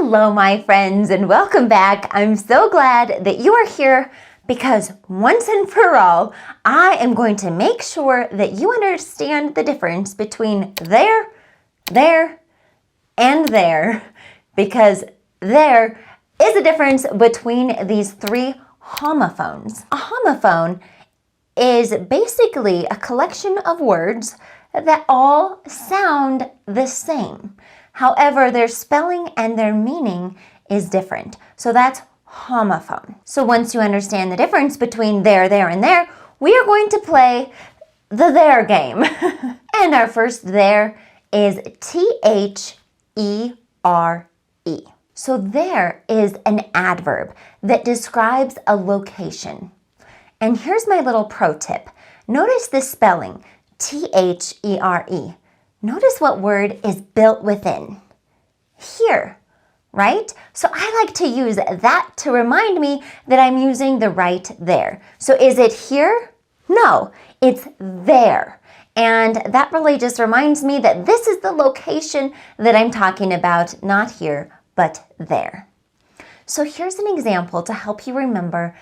Hello, my friends, and welcome back. I'm so glad that you are here because once and for all, I am going to make sure that you understand the difference between there, and there, because there is a difference between these three homophones. A homophone is basically a collection of words that all sound the same. However, their spelling and their meaning is different. So that's homophone. So once you understand the difference between there, and there, we are going to play the there game. And our first there is T-H-E-R-E. So there is an adverb that describes a location. And here's my little pro tip. Notice the spelling, T-H-E-R-E. Notice what word is built within. Here, right? So I like to use that to remind me that I'm using the right there. So is it here? No, it's there. And that really just reminds me that this is the location that I'm talking about, not here, but there. So here's an example to help you remember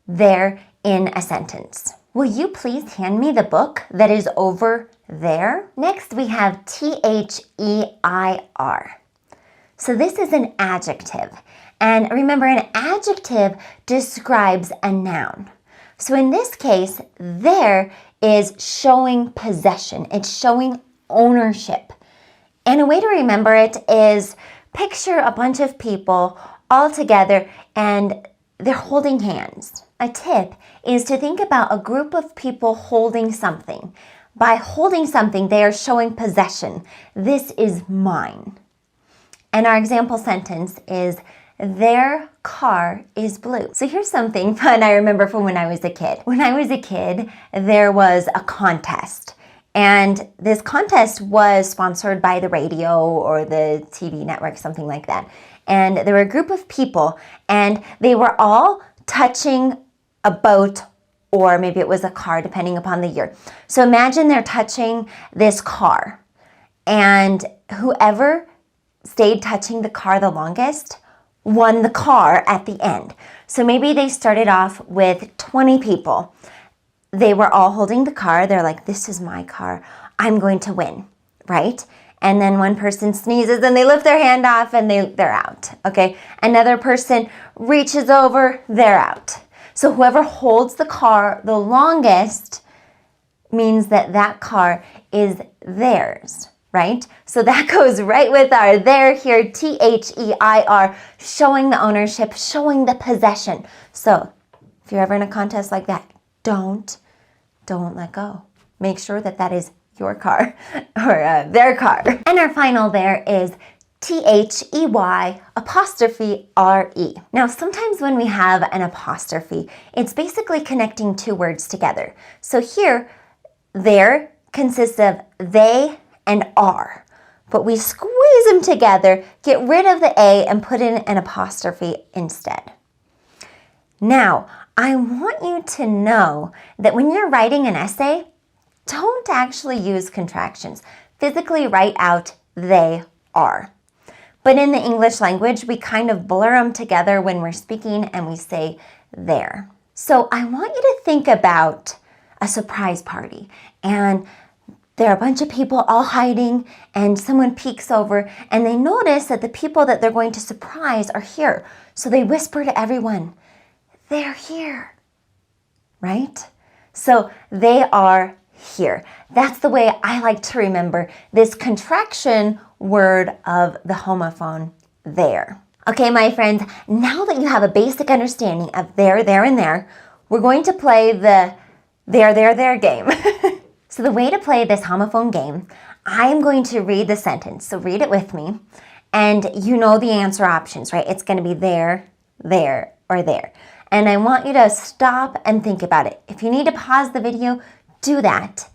there in a sentence. Will you please hand me the book that is over there? Next, we have T-H-E-I-R. So this is an adjective. And remember, an adjective describes a noun. So in this case, there is showing possession. It's showing ownership. And a way to remember it is picture a bunch of people all together and they're holding hands. A tip is to think about a group of people holding something. By holding something, they are showing possession. This is mine. And our example sentence is, their car is blue. So here's something fun I remember from when I was a kid. When I was a kid, there was a contest. And this contest was sponsored by the radio or the TV network, something like that. And there were a group of people, and they were all touching a boat, or maybe it was a car, depending upon the year. So imagine they're touching this car, and whoever stayed touching the car the longest won the car at the end. So maybe they started off with 20 people. They were all holding the car. They're like, this is my car. I'm going to win, right? And then one person sneezes and they lift their hand off and they're out, okay? Another person reaches over, they're out. So whoever holds the car the longest means that that car is theirs, right? So that goes right with our there here, T-H-E-I-R, showing the ownership, showing the possession. So if you're ever in a contest like that, don't let go. Make sure that that is your car or their car. And our final there is T-H-E-Y''R-E. Now, sometimes when we have an apostrophe, it's basically connecting two words together. So here, there consists of they and are, but we squeeze them together, get rid of the A and put in an apostrophe instead. Now, I want you to know that when you're writing an essay, don't actually use contractions. Physically write out they are. But in the English language, we kind of blur them together when we're speaking and we say there. So I want you to think about a surprise party, and there are a bunch of people all hiding, and someone peeks over and they notice that the people that they're going to surprise are here. So they whisper to everyone, they're here, right? So they are here. That's the way I like to remember this contraction word of the homophone, there. Okay, my friends, now that you have a basic understanding of there, and there, we're going to play the there game. So the way to play this homophone game, I'm going to read the sentence. So read it with me. And you know the answer options, right? It's going to be there, or there. And I want you to stop and think about it. If you need to pause the video, do that.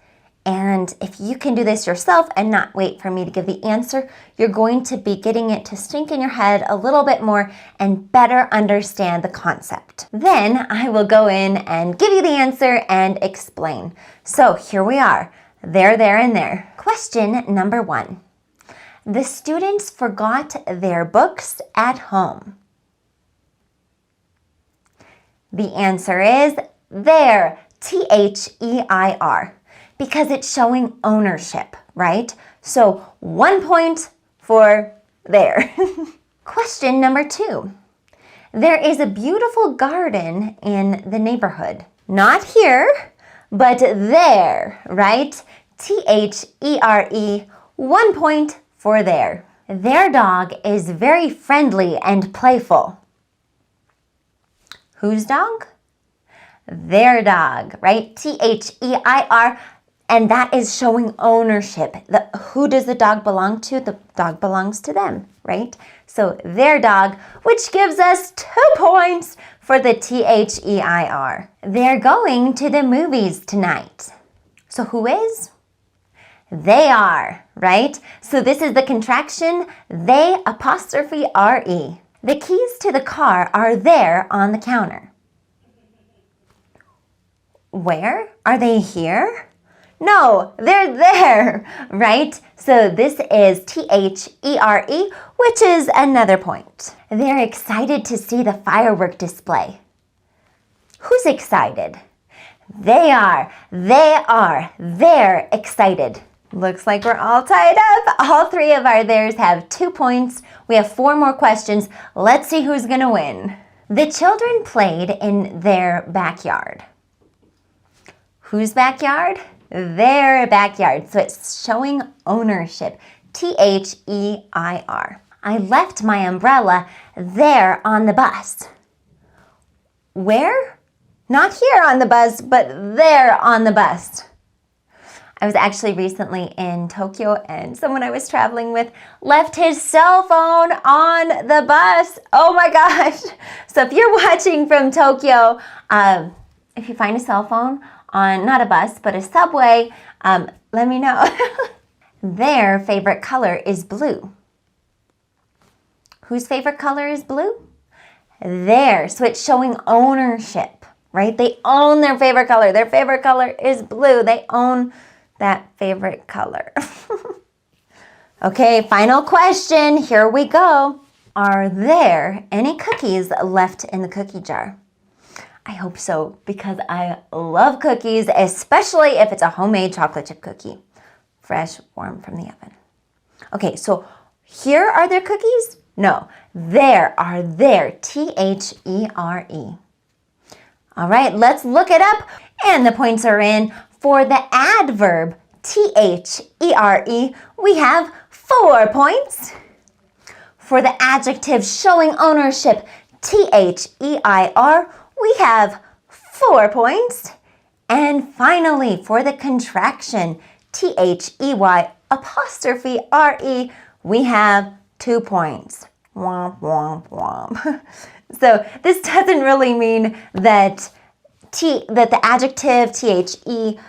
And if you can do this yourself and not wait for me to give the answer, you're going to be getting it to sink in your head a little bit more and better understand the concept. Then I will go in and give you the answer and explain. So here we are, there, and there. Question number 1. The students forgot their books at home. The answer is their, T-H-E-I-R, because it's showing ownership, right? So 1 point for there. Question number 2. There is a beautiful garden in the neighborhood. Not here, but there, right? T-H-E-R-E, 1 point for there. Their dog is very friendly and playful. Whose dog? Their dog, right? T-H-E-I-R, and that is showing ownership. Who does the dog belong to? The dog belongs to them, right? So their dog, which gives us 2 points for the T-H-E-I-R. They're going to the movies tonight. So who is? They are, right? So this is the contraction, they apostrophe R-E. The keys to the car are there on the counter. Where? Are they here? No, they're there, right? So this is T-H-E-R-E, which is another point. They're excited to see the firework display. Who's excited? They are. They're excited. Looks like we're all tied up. All 3 of our theirs have 2 points. We have 4 more questions. Let's see who's gonna win. The children played in their backyard. Whose backyard? Their backyard. So it's showing ownership. T-H-E-I-R. I left my umbrella there on the bus. Where? Not here on the bus, but there on the bus. I was actually recently in Tokyo and someone I was traveling with left his cell phone on the bus. Oh my gosh. So if you're watching from Tokyo, if you find a cell phone on not a bus, but a subway, let me know. Their favorite color is blue. Whose favorite color is blue? Their. So it's showing ownership, right? They own their favorite color. Their favorite color is blue. They own that favorite color. Okay, final question. Here we go. Are there any cookies left in the cookie jar? I hope so, because I love cookies, especially if it's a homemade chocolate chip cookie. Fresh, warm from the oven. Okay, so here are there cookies? No, there are there. T-H-E-R-E. All right, let's look it up. And the points are in. For the adverb, T-H-E-R-E, we have 4 points. For the adjective showing ownership, T-H-E-I-R, we have 4 points. And finally, for the contraction, T-H-E-Y apostrophe R-E, we have 2 points. Womp, womp, womp. So this doesn't really mean that the adjective T-H-E-I-R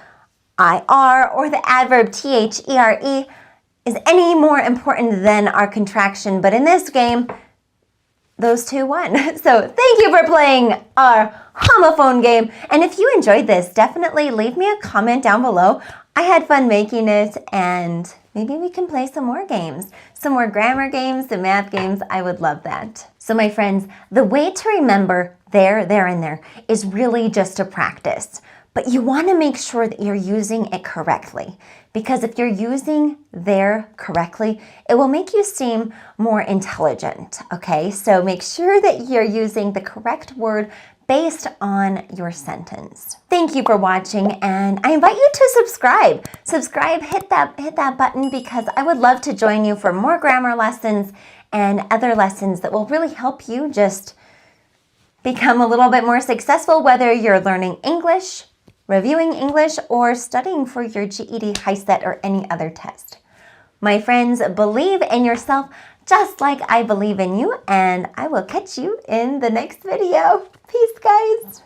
or the adverb T-H-E-R-E is any more important than our contraction. But in this game, those 2 won. So thank you for playing our homophone game. And if you enjoyed this, definitely leave me a comment down below. I had fun making it, and maybe we can play some more games. Some more grammar games, some math games. I would love that. So my friends, the way to remember there, and there is really just to practice. But you want to make sure that you're using it correctly. Because if you're using there correctly, it will make you seem more intelligent, okay? So make sure that you're using the correct word based on your sentence. Thank you for watching, and I invite you to subscribe. Subscribe, hit that button, because I would love to join you for more grammar lessons and other lessons that will really help you just become a little bit more successful, whether you're learning English, reviewing English, or studying for your GED, HiSET, or any other test. My friends, believe in yourself just like I believe in you, and I will catch you in the next video. Peace, guys.